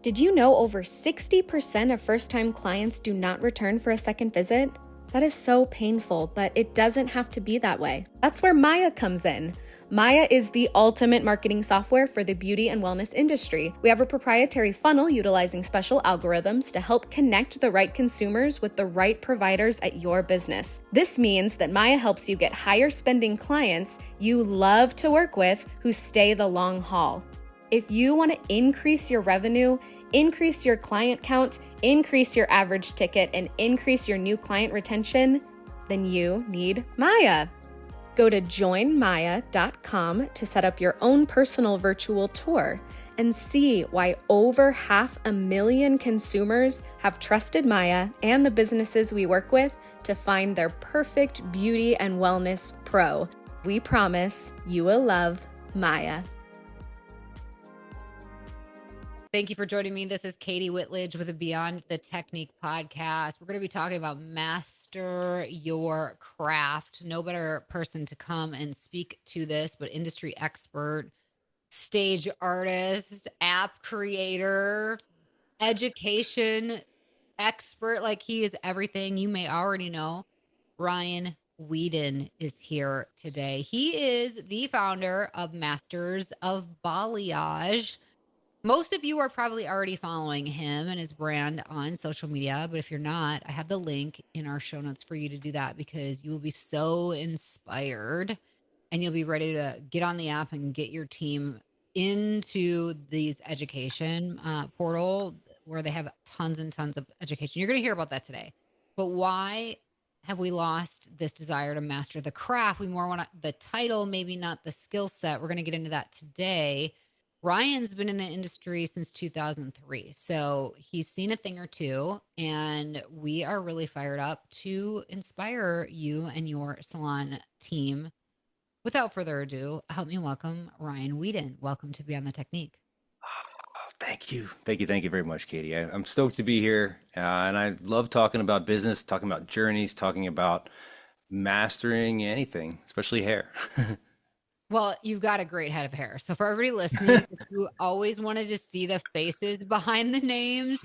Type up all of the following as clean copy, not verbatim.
Did you know over 60% of first-time clients do not return for a second visit? That is so painful, but it doesn't have to be that way. That's where Maya comes in. Maya is the ultimate marketing software for the beauty and wellness industry. We have a proprietary funnel utilizing special algorithms to help connect the right consumers with the right providers at your business. This means that Maya helps you get higher spending clients you love to work with who stay the long haul. If you want to increase your revenue, increase your client count, increase your average ticket, and increase your new client retention, then you need Maya. Go to joinmaya.com to set up your own personal virtual tour and see why over 500,000 consumers have trusted Maya and the businesses we work with to find their perfect beauty and wellness pro. We promise you will love Maya. Thank you for joining me. This is Kati Whitledge with the Beyond the Technique podcast. We're going to be talking about master your craft. No better person to come and speak to this, but industry expert, stage artist, app creator, education expert. Like, he is everything you may already know. Ryan Weeden is here today. He is the founder of Masters of Balayage. Most of you are probably already following him and his brand on social media, but if you're not, I have the link in our show notes for you to do that, because you will be so inspired and you'll be ready to get on the app and get your team into these education portal where they have tons and tons of education. You're going to hear about that today. But why have we lost this desire to master the craft? We more want the title, maybe not the skill set. We're going to get into that today. Ryan's been in the industry since 2003, so he's seen a thing or two, and we are really fired up to inspire you and your salon team. Without further ado, help me welcome Ryan Weeden. Welcome to Beyond the Technique. Oh, thank you. Thank you very much, Kati. I'm stoked to be here, and I love talking about business, talking about journeys, talking about mastering anything, especially hair. Well, you've got a great head of hair. So for everybody listening, if you always wanted to see the faces behind the names,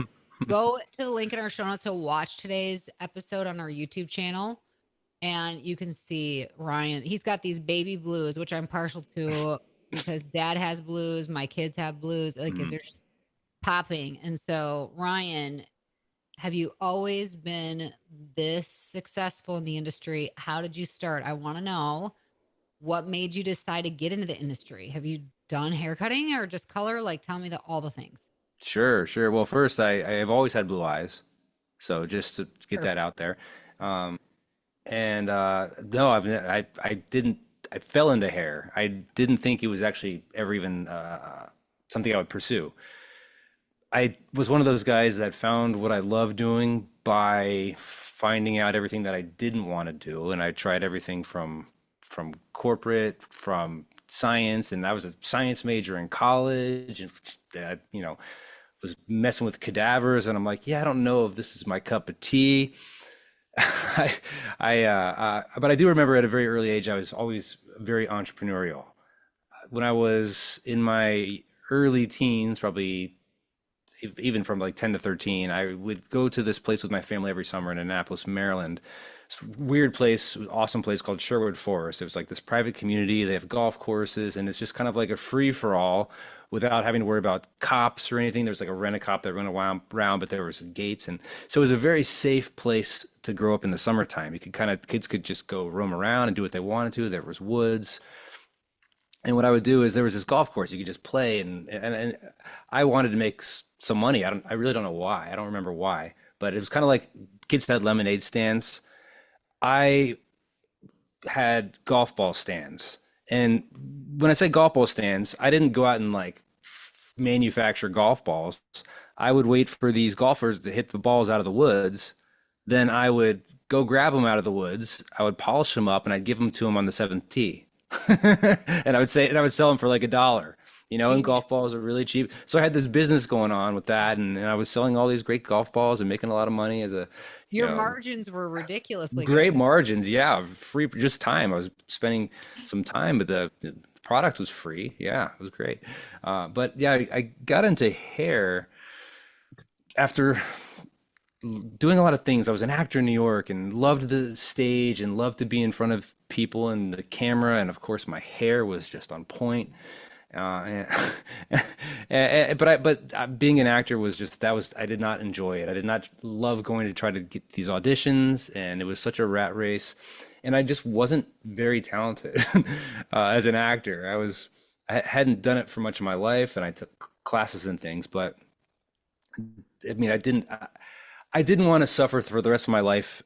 go to the link in our show notes to watch today's episode on our YouTube channel. And you can see Ryan. He's got these baby blues, which I'm partial to because dad has blues. My kids have blues. Like, they're just popping. And so, Ryan, have you always been this successful in the industry? How did you start? I want to know. What made you decide to get into the industry? Have you done haircutting or just color? Like, tell me all the things. Sure. Well, first, I have always had blue eyes, so just to get that out there. And no, I didn't. I fell into hair. I didn't think it was actually ever even something I would pursue. I was one of those guys that found what I love doing by finding out everything that I didn't want to do, and I tried everything from corporate, from science, and I was a science major in college, and was messing with cadavers, and I'm like, yeah, I don't know if this is my cup of tea. But I do remember at a very early age, I was always very entrepreneurial. When I was in my early teens, probably even from like 10 to 13, I would go to this place with my family every summer in Annapolis, Maryland. Weird place, awesome place called Sherwood Forest. It was like this private community. They have golf courses, and it's just kind of like a free for all without having to worry about cops or anything. There's like a rent-a-cop that ran around, but there was gates, and so it was a very safe place to grow up in the summertime. Kids could just go roam around and do what they wanted to. There was woods. And what I would do is there was this golf course you could just play, and I wanted to make some money. I really don't know why. I don't remember why, but it was kind of like kids had lemonade stands. I had golf ball stands. And when I say golf ball stands, I didn't go out and like manufacture golf balls. I would wait for these golfers to hit the balls out of the woods. Then I would go grab them out of the woods. I would polish them up and I'd give them to them on the seventh tee. And I would sell them for like $1. And golf balls are really cheap. So I had this business going on with that, and I was selling all these great golf balls and making a lot of money as a Your margins were ridiculously great good. Margins. Yeah. Free, just time. I was spending some time, but the product was free. Yeah, it was great. But yeah, I got into hair after doing a lot of things, I was an actor in New York and loved the stage and loved to be in front of people and the camera. And of course, my hair was just on point. And, but being an actor was just, that was, I did not enjoy it. I did not love going to try to get these auditions, and it was such a rat race. And I just wasn't very talented as an actor. I hadn't done it for much of my life, and I took classes and things, but I mean, I didn't want to suffer for the rest of my life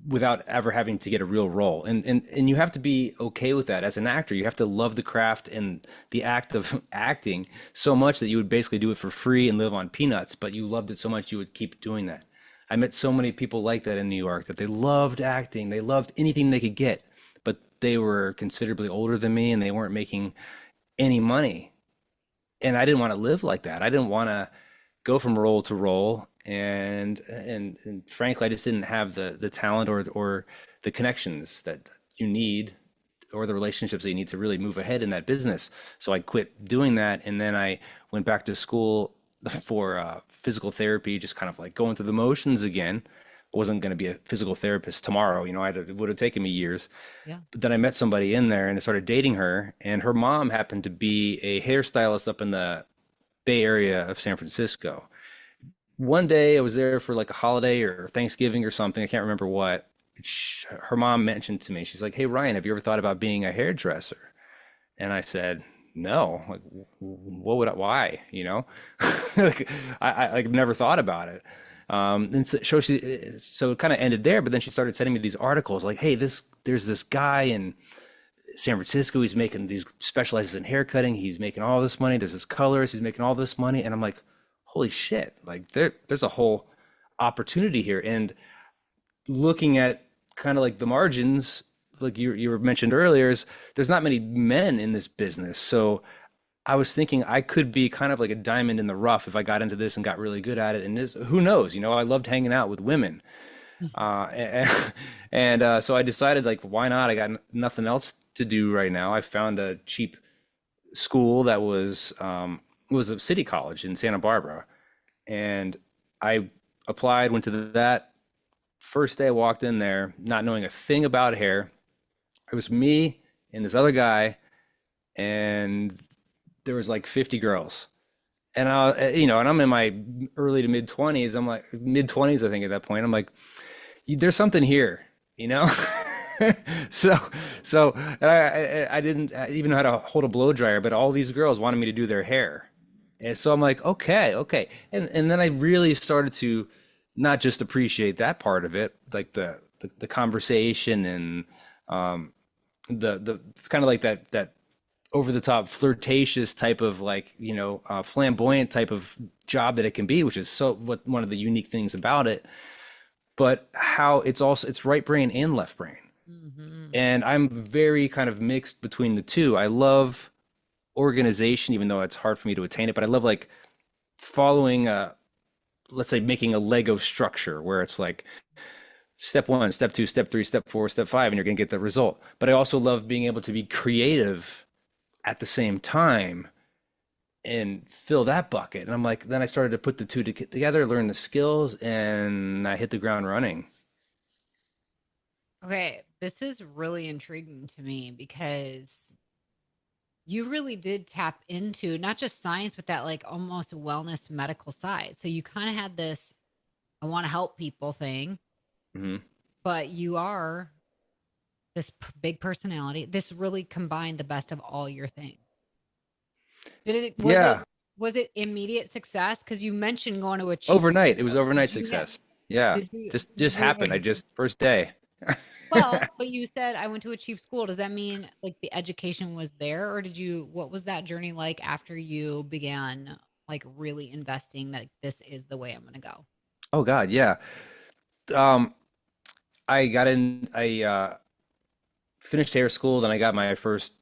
without ever having to get a real role. And you have to be okay with that as an actor. You have to love the craft and the act of acting so much that you would basically do it for free and live on peanuts, but you loved it so much you would keep doing that. I met so many people like that in New York, that they loved acting. They loved anything they could get, but they were considerably older than me and they weren't making any money. And I didn't want to live like that. I didn't want to go from role to role. And frankly, I just didn't have the talent or the connections that you need, or the relationships that you need to really move ahead in that business. So I quit doing that, and then I went back to school for physical therapy, just kind of like going through the motions again. I wasn't going to be a physical therapist tomorrow, it would have taken me years. Yeah. But then I met somebody in there and I started dating her, and her mom happened to be a hairstylist up in the Bay Area of San Francisco. One day I was there for like a holiday or Thanksgiving or something. I can't remember what. Her mom mentioned to me, she's like, "Hey, Ryan, have you ever thought about being a hairdresser?" And I said, "No, like, what would why? Like, I've never thought about it." And so it kind of ended there, but then she started sending me these articles like, "Hey, there's this guy in San Francisco. He's making these, specializes in hair cutting. He's making all this money. There's this colorist. He's making all this money." And I'm like, holy shit, like there's a whole opportunity here. And looking at kind of like the margins, like you were mentioned earlier, is there's not many men in this business. So I was thinking I could be kind of like a diamond in the rough if I got into this and got really good at it. And who knows, I loved hanging out with women. So I decided, like, why not? I got nothing else to do right now. I found a cheap school that was a city college in Santa Barbara. And I applied, went to that. First day I walked in there, not knowing a thing about hair. It was me and this other guy, and there was like 50 girls. And and I'm in my early to mid 20s. I'm like mid 20s, I think, at that point. I'm like, there's something here, So I didn't even know how to hold a blow dryer, but all these girls wanted me to do their hair. And so I'm like, okay. And then I really started to not just appreciate that part of it, like the conversation and the kind of like that over the top flirtatious type of, like, flamboyant type of job that it can be, which is one of the unique things about it. But how it's right brain and left brain. Mm-hmm. And I'm very kind of mixed between the two. I love organization, even though it's hard for me to attain it, but I love, like, following let's say making a Lego structure where it's like step 1, step 2, step 3, step 4, step 5, and you're going to get the result. But I also love being able to be creative at the same time and fill that bucket. And I'm like, then I started to put the two together, learn the skills, and I hit the ground running. Okay, this is really intriguing to me because you really did tap into not just science, but that, like, almost wellness medical side. So you kind of had this, I want to help people thing, Mm-hmm. but you are this big personality. This really combined the best of all your things. Was it immediate success? Because you mentioned going to a overnight. It was overnight success. Yeah, just happened. First day. Well, but you said I went to a cheap school. Does that mean, like, the education was there, or what was that journey like after you began, like, really investing that this is the way I'm going to go? Oh God, yeah. I finished hair school, then I got my first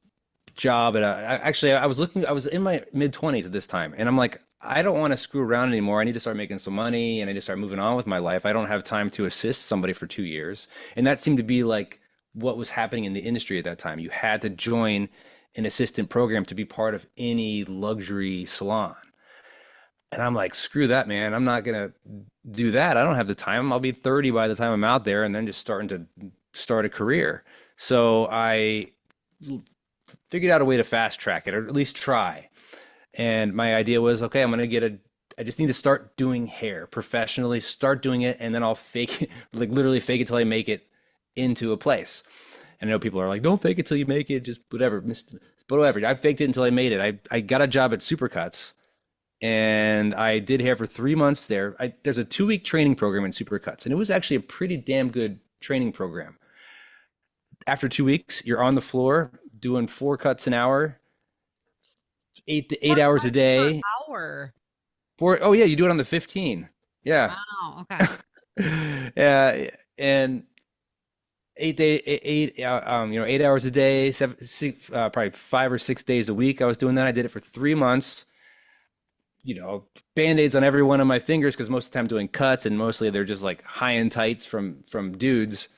job I was in my mid 20s at this time, and I'm like, I don't want to screw around anymore. I need to start making some money, and I need to start moving on with my life. I don't have time to assist somebody for 2 years. And that seemed to be like what was happening in the industry at that time. You had to join an assistant program to be part of any luxury salon. And I'm like, screw that, man. I'm not gonna do that. I don't have the time. I'll be 30 by the time I'm out there, and then just starting to start a career. So I figured out a way to fast track it, or at least try. And my idea was, okay, I just need to start doing hair professionally, start doing it, and then I'll fake it, like literally fake it till I make it into a place. And I know people are like, don't fake it till you make it, just whatever, but whatever. I faked it until I made it. I got a job at Supercuts, and I did hair for 3 months there. There's a 2 week training program in Supercuts, and it was actually a pretty damn good training program. After 2 weeks, you're on the floor doing 4 cuts an hour, 8 hours a 4 cuts per day. hour. Oh yeah, you do it on the 15. Yeah. Wow. Okay. Yeah, and 8 hours a day, probably 5 or 6 days a week. I was doing that. I did it for 3 months. Band-aids on every one of my fingers because most of the time I'm doing cuts, and mostly they're just like high-end tights from dudes,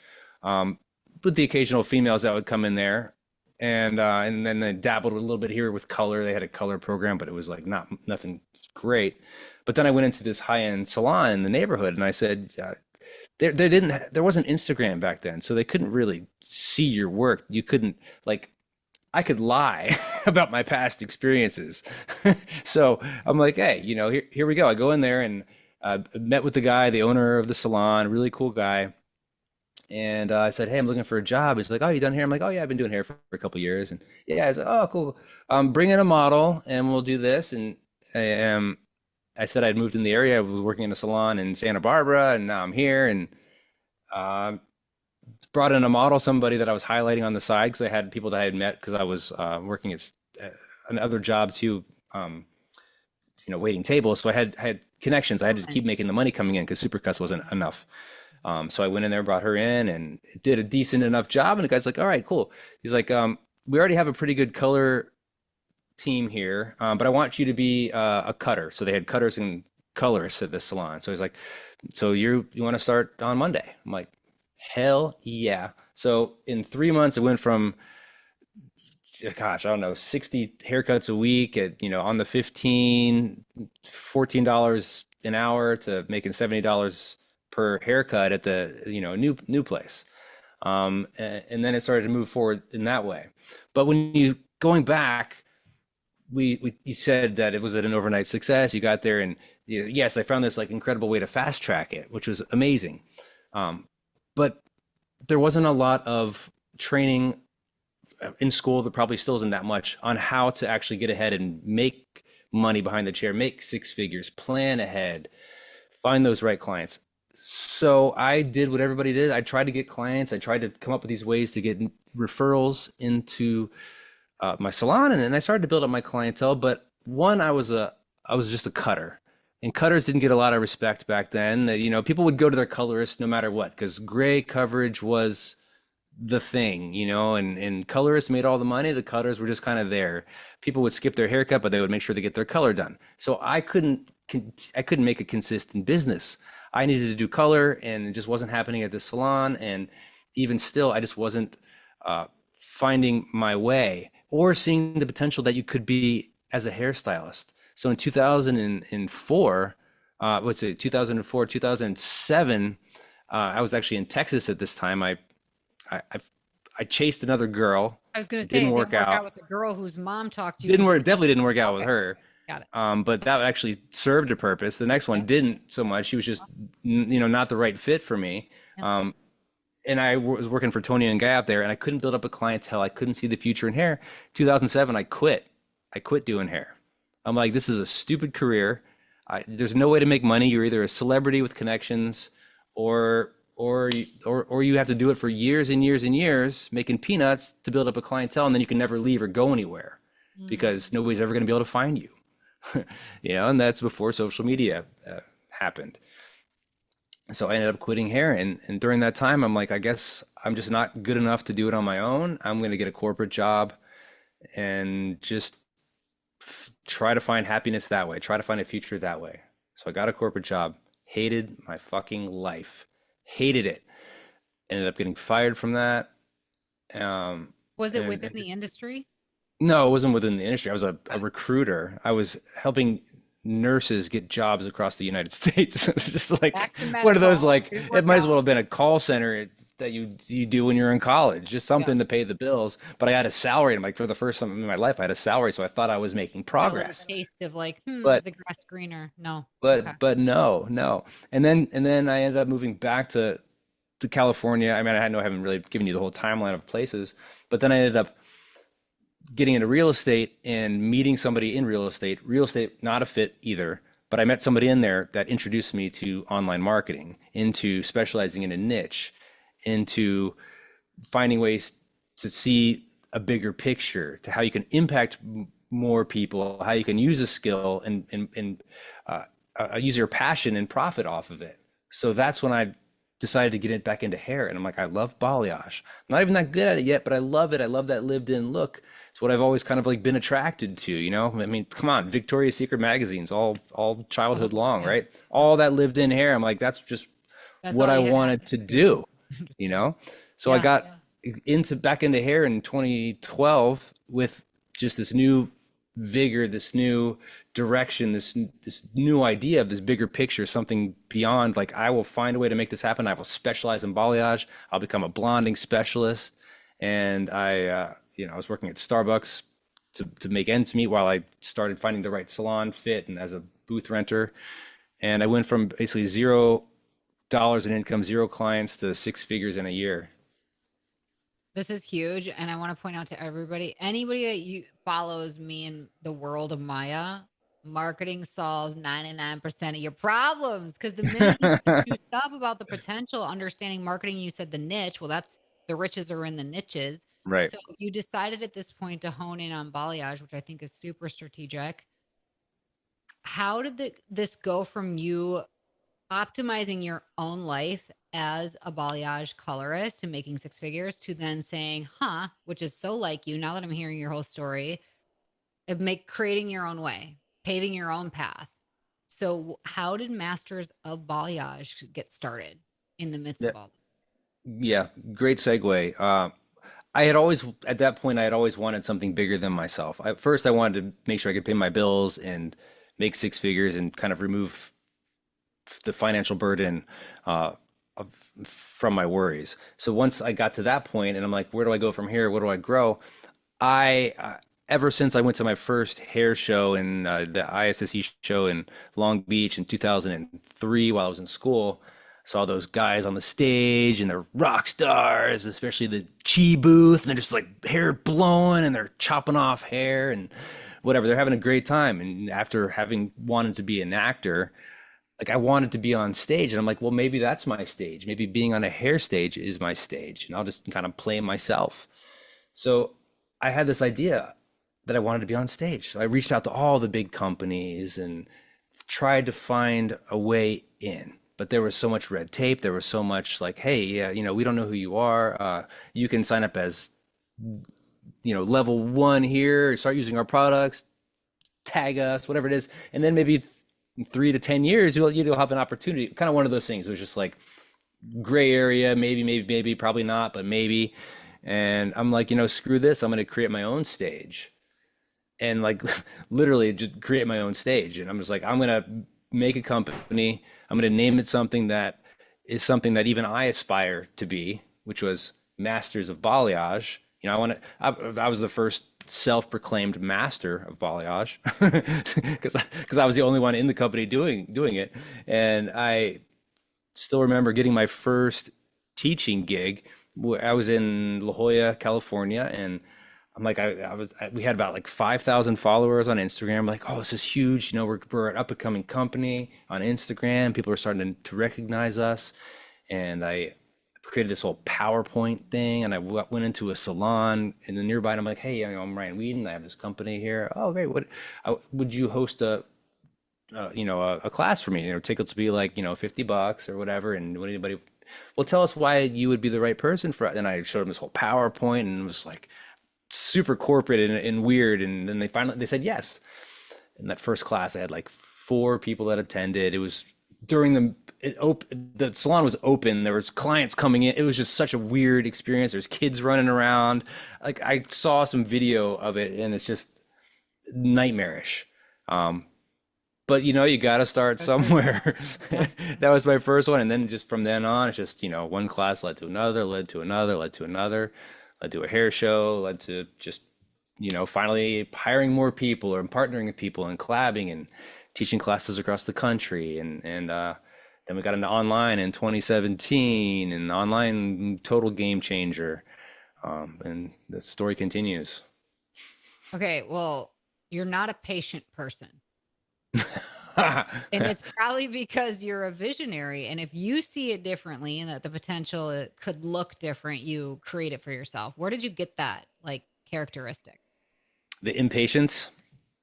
with the occasional females that would come in there, and then they dabbled a little bit here with color. They had a color program, but it was like nothing great. But then I went into this high-end salon in the neighborhood, and I said, there wasn't Instagram back then, so they couldn't really see your work. You couldn't, like, I could lie about my past experiences. So I'm like, hey, here we go. I go in there and met with the guy, the owner of the salon, really cool guy. And I said, hey, I'm looking for a job. He's like, oh, you done hair? I'm like, oh, yeah, I've been doing hair for a couple of years. And yeah, I was like, oh, cool. Bring in a model and we'll do this. And I said I'd moved in the area. I was working in a salon in Santa Barbara, and now I'm here. And uh, brought in a model, somebody that I was highlighting on the side because I had people that I had met because I was working at another job too, waiting tables. So I had connections. I had to keep making the money coming in because Supercuts wasn't enough. So I went in there, brought her in, and did a decent enough job. And the guy's like, all right, cool. He's like, we already have a pretty good color team here, but I want you to be a cutter. So they had cutters and colorists at this salon. So he's like, so you want to start on Monday? I'm like, hell yeah. So in 3 months, it went from, gosh, I don't know, 60 haircuts a week at, on the 14 $14 an hour to making $70 per haircut at the, new place. And then it started to move forward in that way. But when you going back, you said that it was an overnight success. You got there and yes, I found this like incredible way to fast track it, which was amazing. But there wasn't a lot of training in school. There probably still isn't that much on how to actually get ahead and make money behind the chair, make six figures, plan ahead, find those right clients. So I did what everybody did. I tried to get clients. I tried to come up with these ways to get referrals into my salon, and then I started to build up my clientele. But one, I was just a cutter, and cutters didn't get a lot of respect back then. People would go to their colorist no matter what, because gray coverage was the thing, and colorists made all the money. The cutters were just kind of there. People would skip their haircut, but they would make sure to get their color done. So I couldn't make a consistent business. I needed to do color, and it just wasn't happening at the salon. And even still, I just wasn't finding my way or seeing the potential that you could be as a hairstylist. So in 2004, 2007, I was actually in Texas at this time. I chased another girl. I was going to say, didn't work out with the girl whose mom talked to you. Definitely didn't work out with her. Got it. But that actually served a purpose. The next one didn't so much. She was just, not the right fit for me. And I was working for Tony and Guy out there, and I couldn't build up a clientele. I couldn't see the future in hair. 2007, I quit. I quit doing hair. I'm like, this is a stupid career. There's no way to make money. You're either a celebrity with connections, or you have to do it for years and years and years, making peanuts to build up a clientele, and then you can never leave or go anywhere because nobody's ever going to be able to find you. And that's before social media happened. So I ended up quitting hair, and during that time, I'm like, I guess I'm just not good enough to do it on my own. I'm going to get a corporate job and just try to find happiness that way, try to find a future that way. So I got a corporate job, hated my fucking life, hated it. Ended up getting fired from that. Was it within the industry? No, it wasn't within the industry. I was a recruiter. I was helping nurses get jobs across the United States. It's just like Back to one of those, medical. like, Good it might as well workout. have been a call center that you do when you're in college, just Yeah. something to pay the bills. But I had a salary, and like for the first time in my life, I had a salary, so I thought I was making Got a little progress. taste of like, But the grass greener. No. Okay. but no, no. And then I ended up moving back to California. I mean, I haven't really given you the whole timeline of places, but then I ended up getting into real estate and meeting somebody in real estate. Real estate, not a fit either, but I met somebody in there that introduced me to online marketing, into specializing in a niche, into finding ways to see a bigger picture, to how you can impact more people, how you can use a skill and use your passion and profit off of it. So that's when I decided to get it back into hair. And I'm like, I love balayage. I'm not even that good at it yet, but I love it. I love that lived in look. It's what I've always kind of like been attracted to, you know? I mean, come on, Victoria's Secret magazines, all childhood long, Yeah. right? All that lived in hair. I'm like, that's just That's what all I you had. wanted to do, you know? So I Yeah. got back into hair in 2012 with just this new vigor, this new direction, this new idea of this bigger picture, something beyond. Like, I will find a way to make this happen. I will specialize in balayage. I'll become a blonding specialist. And I was working at Starbucks to make ends meet while I started finding the right salon fit and as a booth renter. And I went from basically $0 in income, zero clients, to six figures in a year. This is huge. And I want to point out to everybody, anybody that you follows me in the world of Maya, marketing solves 99% of your problems. Because the minute you get juiced up about the potential, understanding marketing, you said the niche. Well, that's the riches are in the niches. Right. So you decided at this point to hone in on balayage, which I think is super strategic. How did this go from you optimizing your own life as a balayage colorist and making six figures to then saying, which is so like you now that I'm hearing your whole story, of creating your own way, paving your own path. So how did Masters of Balayage get started in the midst Yeah, of all this? yeah, great segue. I had always, at that point, I had always wanted something bigger than myself. First, I wanted to make sure I could pay my bills and make six figures and kind of remove the financial burden uh, from my worries. So once I got to that point, and I'm like, where do I go from here? Where do I grow? Ever since I went to my first hair show in the ISSE show in Long Beach in 2003 while I was in school, saw those guys on the stage and they're rock stars, especially the Chi booth, and they're just like hair blowing and they're chopping off hair and whatever. They're having a great time. And after having wanted to be an actor, like, I wanted to be on stage, and I'm like, well, maybe that's my stage. Maybe being on a hair stage is my stage, and I'll just kind of play myself. So I had this idea that I wanted to be on stage. So I reached out to all the big companies and tried to find a way in. But there was so much red tape. There was so much like, hey, yeah, we don't know who you are. You can sign up as, level one here, start using our products, tag us, whatever it is. And then maybe 3 to 10 years, you'll have an opportunity. Kind of one of those things. It was just like gray area, maybe, probably not, but maybe. And I'm like, screw this. I'm going to create my own stage, and like literally just create my own stage. And I'm just like, I'm going to make a company. I'm going to name it something that is something that even I aspire to be, which was Masters of Balayage. I was the first self-proclaimed master of balayage because I was the only one in the company doing it. And I still remember getting my first teaching gig. I was in La Jolla, California, and I'm like, we had about like 5,000 followers on Instagram. Like, oh, this is huge. We're an up and coming company on Instagram. People are starting to recognize us. And I created this whole PowerPoint thing, and I went into a salon in the nearby, and I'm like, hey, I'm Ryan Weeden. I have this company here. Oh, great. Would you host a class for me? Tickets would be like, $50 or whatever. And would anybody, well, tell us why you would be the right person for it. And I showed them this whole PowerPoint, and it was like super corporate and weird. And then they said yes. In that first class, I had like 4 people that attended. It was during the salon was open. There was clients coming in. It was just such a weird experience. There's kids running around. Like, I saw some video of it, and it's just nightmarish. But but you got to start somewhere. Yeah. That was my first one, and then just from then on, it's just one class led to another, led to another, led to another, led to a hair show, led to just finally hiring more people or partnering with people and collabing and teaching classes across the country, and then we got into online in 2017, and online total game changer, and the story continues. Okay, well, you're not a patient person. And it's probably because you're a visionary. And if you see it differently and that the potential it could look different, you create it for yourself. Where did you get that like characteristic? The impatience.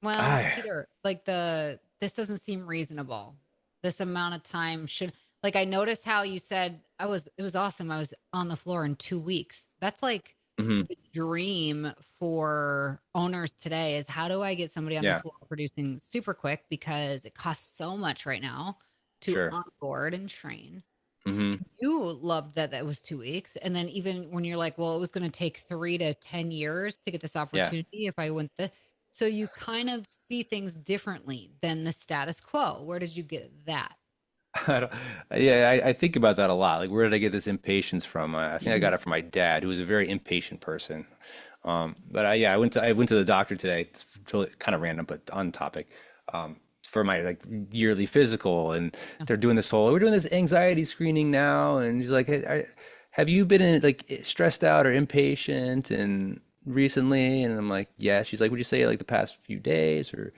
Well, Ah, Peter, like this doesn't seem reasonable. This amount of time should like I noticed how you said it was awesome. I was on the floor in 2 weeks. That's like mhm. the dream for owners today is how do I get somebody on the Yeah, floor producing super quick because it costs so much right now to sure. onboard and train. Hmm. You loved that that was 2 weeks. And then even when you're like, well, it was going to take 3 to 10 years to get this Yeah. opportunity if I went the so you kind of see things differently than the status quo. Where did you get that? I don't, yeah, I think about that a lot. Like, where did I get this impatience from? I think I got it from my dad, who was a very impatient person. But yeah, I went to the doctor today. It's totally kind of random, but on topic. For my like yearly physical, and they're doing this whole we're doing this anxiety screening now, and he's like, hey, have you been like stressed out or impatient and recently? And I'm like, yeah. She's like, would you say like the past few days or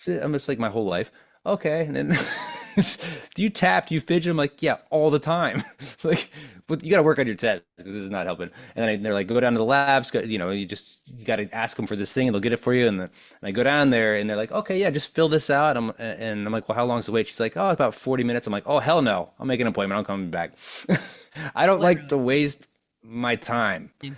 I'm just like my whole life. Okay. And then do you tap, do you fidget? I'm like, yeah, all the time. Like, but you got to work on your test because this is not helping. And then they're like, go down to the labs, you got to ask them for this thing and they'll get it for you. And I go down there and they're like, okay, yeah, just fill this out. And I'm like, well, how long's the wait? She's like, oh, about 40 minutes. I'm like, oh, hell no. I'll make an appointment. I'm coming back. I don't like to Literally. waste my time. Yeah.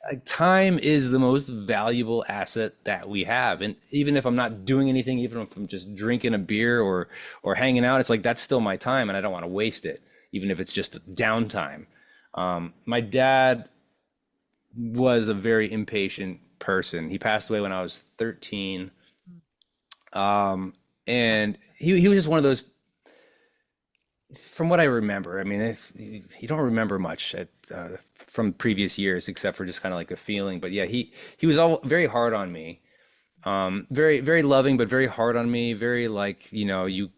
Like, time is the most valuable asset that we have, and even if I'm not doing anything, even if I'm just drinking a beer or hanging out, it's like that's still my time and I don't want to waste it, even if it's just downtime. My dad was a very impatient person. He passed away when I was 13. And he was just one of those, from what I remember. I mean, you don't remember much from previous years except for just kind of like a feeling. But yeah, he was all very hard on me. Very very loving, but very hard on me. Very like you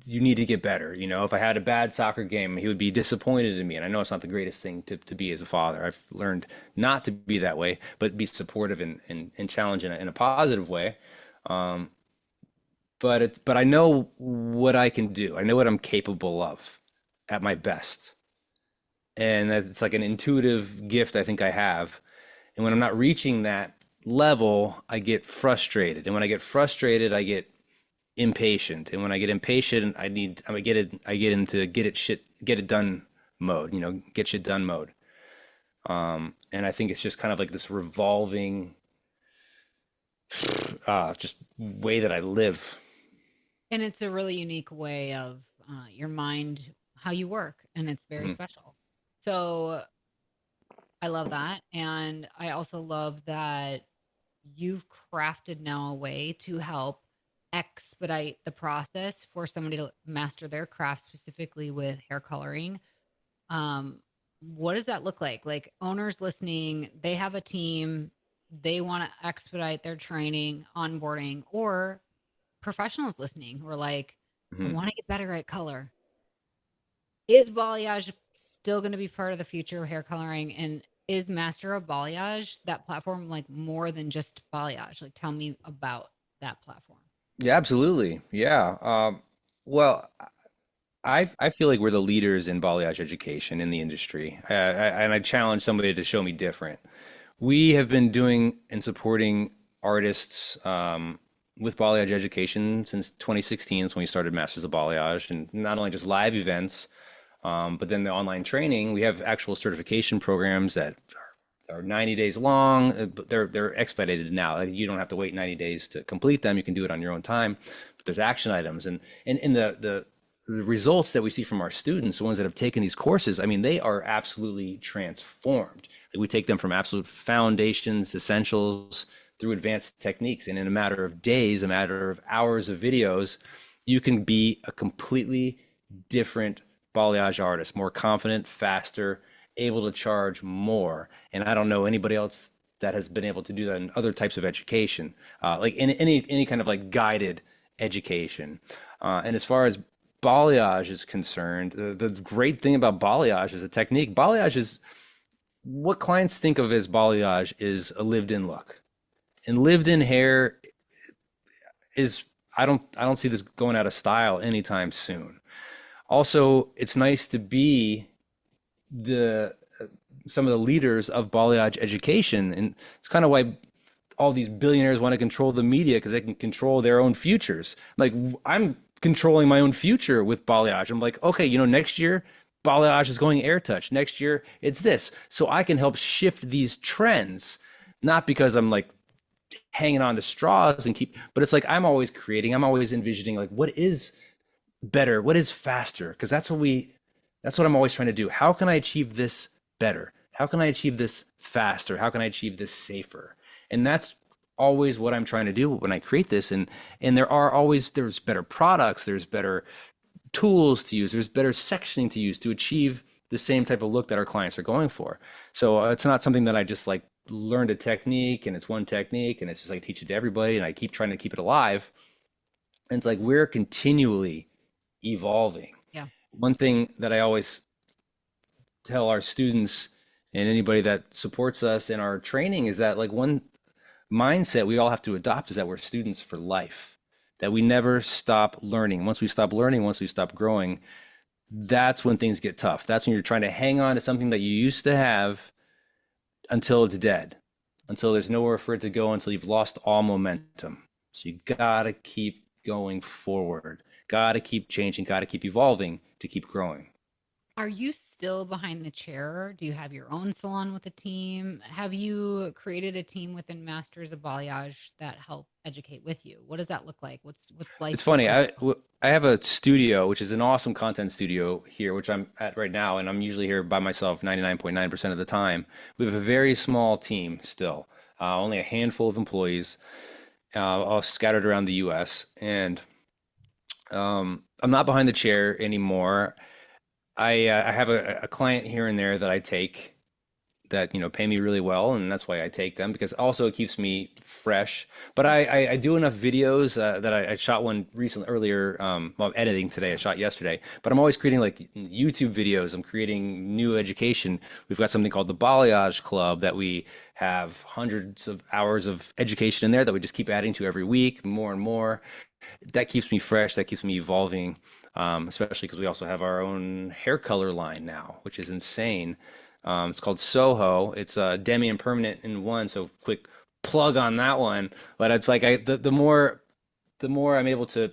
need to get better. If I had a bad soccer game, he would be disappointed in me. And I know it's not the greatest thing to be as a father. I've learned not to be that way, but be supportive and challenge in a positive way. But I know what I can do. I know what I'm capable of at my best. And it's like an intuitive gift I think I have. And when I'm not reaching that level, I get frustrated. And when I get frustrated, I get impatient. And when I get impatient, I get into get it done mode, get shit done mode. And I think it's just kind of like this revolving just way that I live. And it's a really unique way of your mind, how you work, and it's very Mhm. special. So I love that. And I also love that you've crafted now a way to help expedite the process for somebody to master their craft, specifically with hair coloring. What does that look like? Like owners listening, they have a team, they want to expedite their training, onboarding, or professionals listening who are like, I Mhm. want to get better at color. Is balayage still going to be part of the future of hair coloring? And is Master of Balayage that platform like more than just balayage? Like, tell me about that platform. Yeah, absolutely. Yeah. Well, I feel like we're the leaders in balayage education in the industry, and I challenge somebody to show me different. We have been doing and supporting artists with balayage education since 2016 is when we started Masters of Balayage, and not only just live events, but then the online training. We have actual certification programs that are 90 days long, but they're expedited now. Like, you don't have to wait 90 days to complete them. You can do it on your own time. But there's action items, and the results that we see from our students, the ones that have taken these courses, I mean, they are absolutely transformed. Like, we take them from absolute foundations, essentials, through advanced techniques, and in a matter of days, a matter of hours of videos, you can be a completely different balayage artist, more confident, faster, able to charge more. And I don't know anybody else that has been able to do that in other types of education, like in any kind of like guided education. And as far as balayage is concerned, the great thing about balayage is a technique. Balayage is what clients think of as balayage is a lived-in look, and lived-in hair is I don't see this going out of style anytime soon. Also, it's nice to be the some of the leaders of balayage education, and it's kind of why all these billionaires want to control the media because they can control their own futures. Like I'm controlling my own future with balayage. I'm like, okay, next year balayage is going air touch. Next year it's this, so I can help shift these trends, not because I'm like hanging on to straws and but it's like I'm always creating, I'm always envisioning like what is better, what is faster, because that's what I'm always trying to do. How can I achieve this better? How can I achieve this faster? How can I achieve this safer? And that's always what I'm trying to do when I create this. And there's better products, there's better tools to use, there's better sectioning to use to achieve the same type of look that our clients are going for. So it's not something that I just like learned a technique and it's one technique and it's just like teach it to everybody and I keep trying to keep it alive. And it's like we're continually evolving. Yeah. One thing that I always tell our students and anybody that supports us in our training is that like one mindset we all have to adopt is that we're students for life, that we never stop learning. Once we stop learning, once we stop growing, that's when things get tough. That's when you're trying to hang on to something that you used to have until it's dead, until there's nowhere for it to go, until you've lost all momentum. So you gotta keep going forward, gotta keep changing, gotta keep evolving to keep growing. Are you still behind the chair? Do you have your own salon with a team? Have you created a team within Masters of Balayage that help educate with you? What does that look like? What's life It's funny. like? I have a studio, which is an awesome content studio here, which I'm at right now, and I'm usually here by myself 99.9% of the time. We have a very small team still, only a handful of employees, all scattered around the U.S. And I'm not behind the chair anymore. I have a client here and there that I take that pay me really well, and that's why I take them, because also it keeps me fresh. But I do enough videos that I shot one recently earlier. Well, I'm editing today. I shot yesterday, but I'm always creating like YouTube videos. I'm creating new education. We've got something called the Balayage Club that we have hundreds of hours of education in there that we just keep adding to every week, more and more. That keeps me fresh. That keeps me evolving, especially because we also have our own hair color line now, which is insane. It's called Soho. It's demi and permanent in one. So quick plug on that one. But it's like the more I'm able to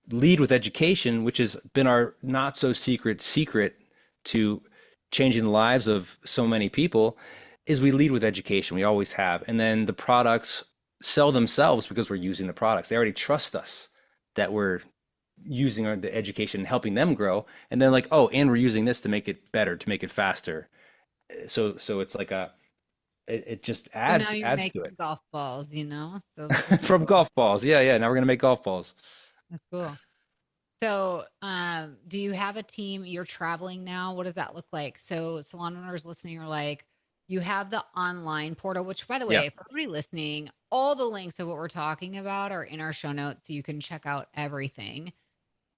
lead with education, which has been our not so secret to changing the lives of so many people, is we lead with education. We always have. And then the products sell themselves because we're using the products. They already trust us that we're using the education and helping them grow. And then like, oh, and we're using this to make it better, to make it faster. So it's like it just adds So now you're adds to making it. golf balls, So From golf balls. Yeah. Now we're gonna make golf balls. that's cool. So, do you have a team? You're traveling now. What does that look like? So, salon owners listening are like, you have the online portal, which, by the Yeah. way, for everybody listening, all the links of what we're talking about are in our show notes, so you can check out everything.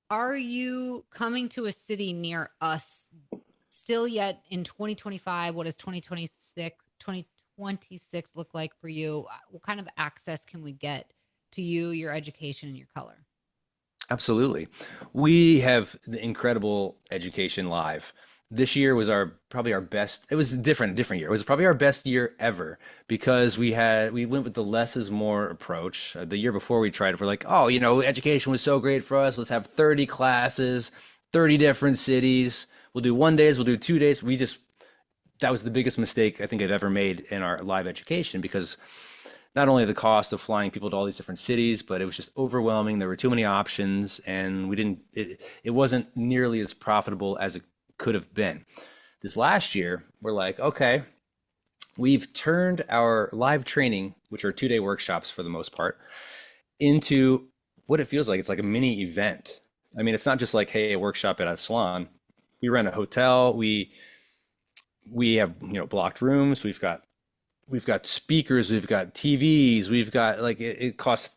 Are you coming to a city near us still yet in 2025? What does 2026 look like for you? What kind of access can we get to you, your education, and your color? Absolutely. We have the incredible education live. This year was probably our best. It was a different year. It was probably our best year ever because we went with the less is more approach. The year before we tried it, we're like, oh, education was so great for us. Let's have 30 classes, 30 different cities. We'll do 1 days, we'll do 2 days. That was the biggest mistake I think I've ever made in our live education, because not only the cost of flying people to all these different cities, but it was just overwhelming. There were too many options, and it wasn't nearly as profitable as it could have been. This last year, we're like, okay, we've turned our live training, which are 2-day workshops for the most part, into what it feels like. It's like a mini event. I mean, it's not just like, hey, a workshop at a salon. We rent a hotel. We have, blocked rooms. We've got speakers. We've got TVs. We've got like it costs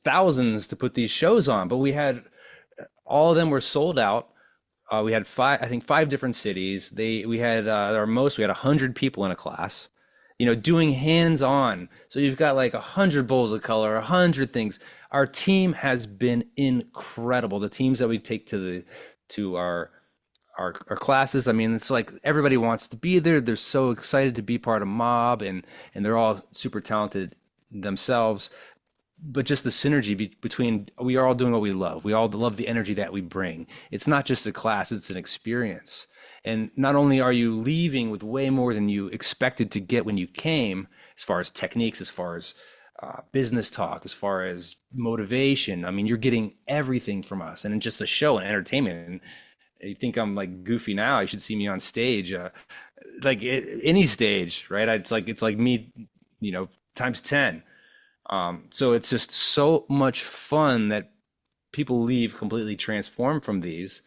thousands to put these shows on, but we had all of them were sold out. We had I think five different cities. We had we had 100 people in a class, doing hands-on. So you've got like 100 bowls of color, 100 things. Our team has been incredible. The teams that we take to our classes. I mean, it's like everybody wants to be there. They're so excited to be part of Mob, and they're all super talented themselves. But just the synergy between, we are all doing what we love. We all love the energy that we bring. It's not just a class, it's an experience. And not only are you leaving with way more than you expected to get when you came, as far as techniques, as far as business talk, as far as motivation. I mean, you're getting everything from us, and just a show and entertainment. And you think I'm like goofy now? You should see me on stage, any stage, right? It's like me, times 10. So it's just so much fun that people leave completely transformed from these.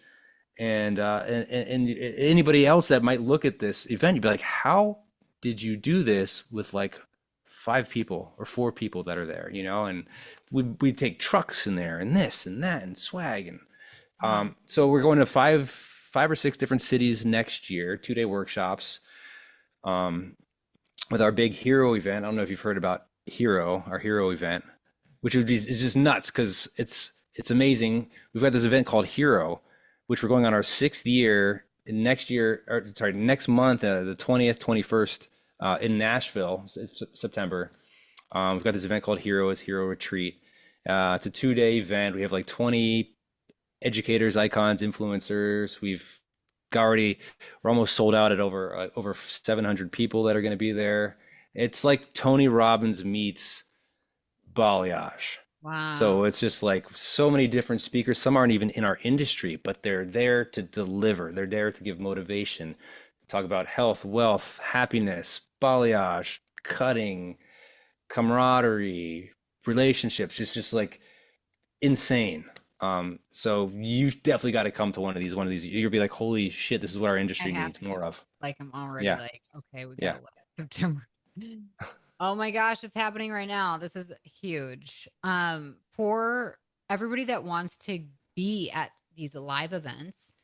And anybody else that might look at this event, you'd be like, how did you do this with like 5 people or 4 people that are there, and we take trucks in there and this and that and swag. And so we're going to five or six different cities next year, 2-day workshops, with our big hero event. I don't know if you've heard about our hero event, which is just nuts because it's amazing. We've got this event called Hero, which we're going on our 6th year next month, the 20th, 21st, in Nashville, September. We've got this event called Hero. It's Hero Retreat. It's a 2-day event. We have like 20 educators, icons, influencers. We're almost sold out at over 700 people that are going to be there. It's like Tony Robbins meets Balayage. Wow. So it's just like so many different speakers. Some aren't even in our industry, but they're there to deliver. They're there to give motivation, talk about health, wealth, happiness, balayage, cutting, camaraderie, relationships. It's just like insane. So you definitely got to come to one of these. You'll be like, holy shit, this is what our industry needs more of. Like, I'm already like, okay, we got Yeah. September. Oh my gosh, it's happening right now. This is huge. For everybody that wants to be at these live events,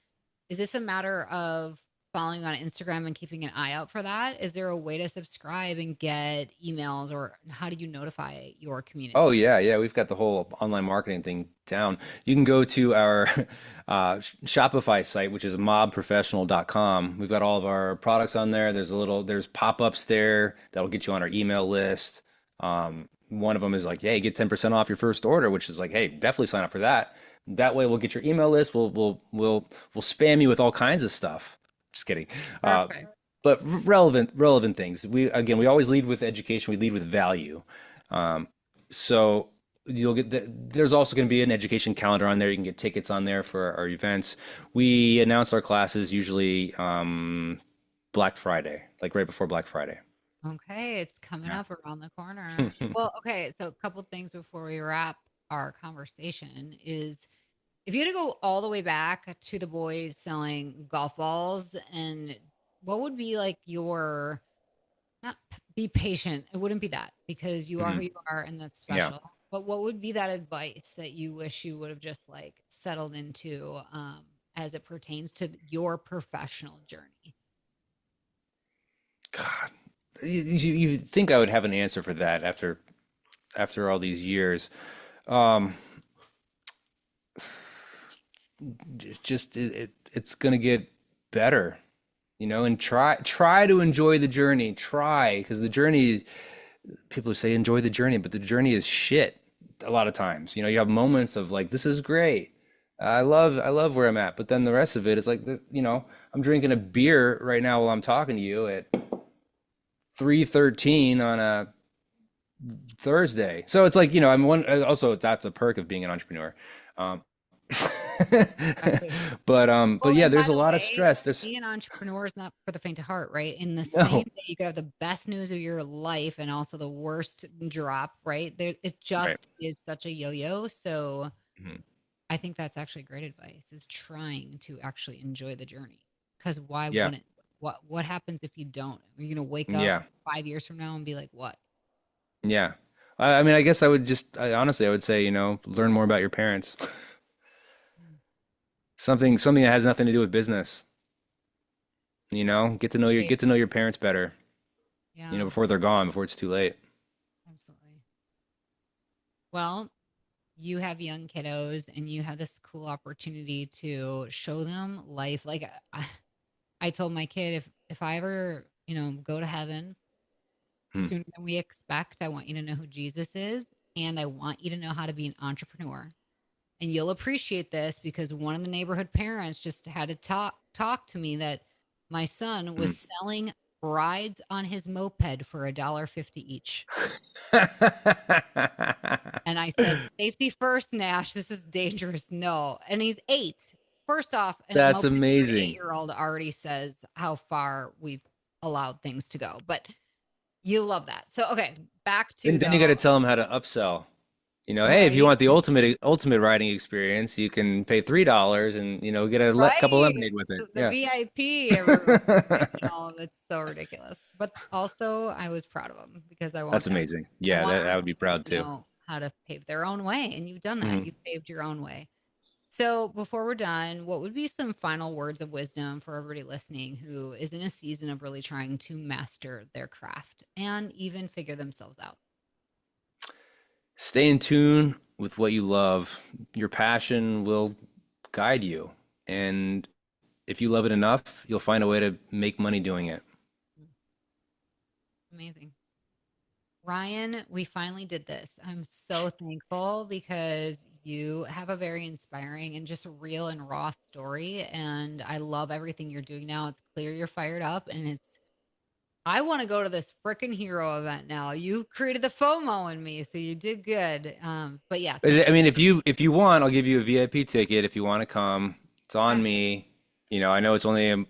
is this a matter of following on Instagram and keeping an eye out for that? Is there a way to subscribe and get emails, or how do you notify your community? Oh yeah. We've got the whole online marketing thing down. You can go to our Shopify site, which is mobprofessional.com. We've got all of our products on there. There's pop-ups there that'll get you on our email list. One of them is like, hey, get 10% off your first order, which is like, hey, definitely sign up for that. That way we'll get your email list. We'll spam you with all kinds of stuff. Just kidding. But relevant things. We always lead with education. We lead with value. So you'll get there's also going to be an education calendar on there. You can get tickets on there for our events. We announce our classes usually Black Friday, like right before Black Friday. Okay, it's coming up around the corner. Well, okay, so a couple things before we wrap our conversation is, if you had to go all the way back to the boys selling golf balls, and what would be like your, not be patient, it wouldn't be that, because you are who you are and that's special. But what would be that advice that you wish you would have just like settled into as it pertains to your professional journey? God, you think I would have an answer for that after all these years. It's gonna get better, and try to enjoy the journey. Because the journey, people say enjoy the journey, but the journey is shit a lot of times. You have moments of like, this is great, I love where I'm at, but then the rest of it is like, I'm drinking a beer right now while I'm talking to you at 3:13 on a Thursday. So it's like, also that's a perk of being an entrepreneur. Exactly. But Well, yeah, and by there's a the lot of way, stress. There's being an entrepreneur is not for the faint of heart, right? In the same no. day, you could have the best news of your life and also the worst drop, right? There, it Right. just is such a yo-yo. So Mhm. I think that's actually great advice is trying to actually enjoy the journey. Because why Yeah. wouldn't? What happens if you don't? Are you gonna wake up Yeah. 5 years from now and be like, what? Yeah. I mean, I guess honestly, I would say, learn more about your parents. Mm, Something that has nothing to do with business. appreciate. Get to know your parents better, Yeah, before they're gone, before it's too late. absolutely. Well, you have young kiddos and you have this cool opportunity to show them life. Like I told my kid, if I ever, go to heaven Hmm. sooner than we expect, I want you to know who Jesus is, and I want you to know how to be an entrepreneur. And you'll appreciate this because one of the neighborhood parents just had to talk to me that my son Hmm. was selling rides on his moped for $1.50 each. And I said, safety first, Nash. This is dangerous. No. And he's 8. First off, and a That's moped for an amazing. 8-year-old already says how far we've allowed things to go. But you love that. So, okay, back to Then you got to though, tell them how to upsell. Hey, if you right? want the ultimate riding experience, you can pay $3 and get a cup of Right. lemonade with it. The Yeah. VIP or, that's so ridiculous. But also I was proud of them because That's amazing. I Yeah, want that our I would be people proud to too. know how to pave their own way. And you've done that. Mhm. You've paved your own way. So before we're done, what would be some final words of wisdom for everybody listening who is in a season of really trying to master their craft and even figure themselves out? Stay in tune with what you love. Your passion will guide you. And if you love it enough, you'll find a way to make money doing it. Amazing. Ryan, we finally did this. I'm so thankful because you have a very inspiring and just real and raw story. And I love everything you're doing now. It's clear you're fired up and I want to go to this freaking hero event now. You created the FOMO in me, so you did good. But yeah, thank I you. mean, if you want, I'll give you a VIP ticket if you want to come. It's on Okay. me. I know it's only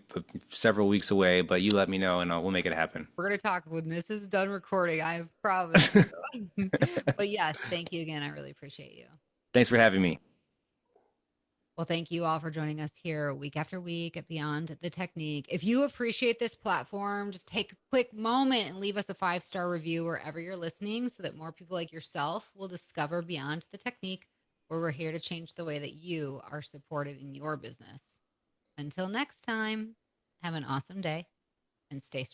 several weeks away, but you let me know and we'll make it happen. We're going to talk when this is done recording. I promise you. But yes, thank you again. I really appreciate you. Thanks for having me. Well, thank you all for joining us here week after week at Beyond the Technique. If you appreciate this platform, just take a quick moment and leave us a 5-star review wherever you're listening so that more people like yourself will discover Beyond the Technique, where we're here to change the way that you are supported in your business. Until next time, have an awesome day and stay strong.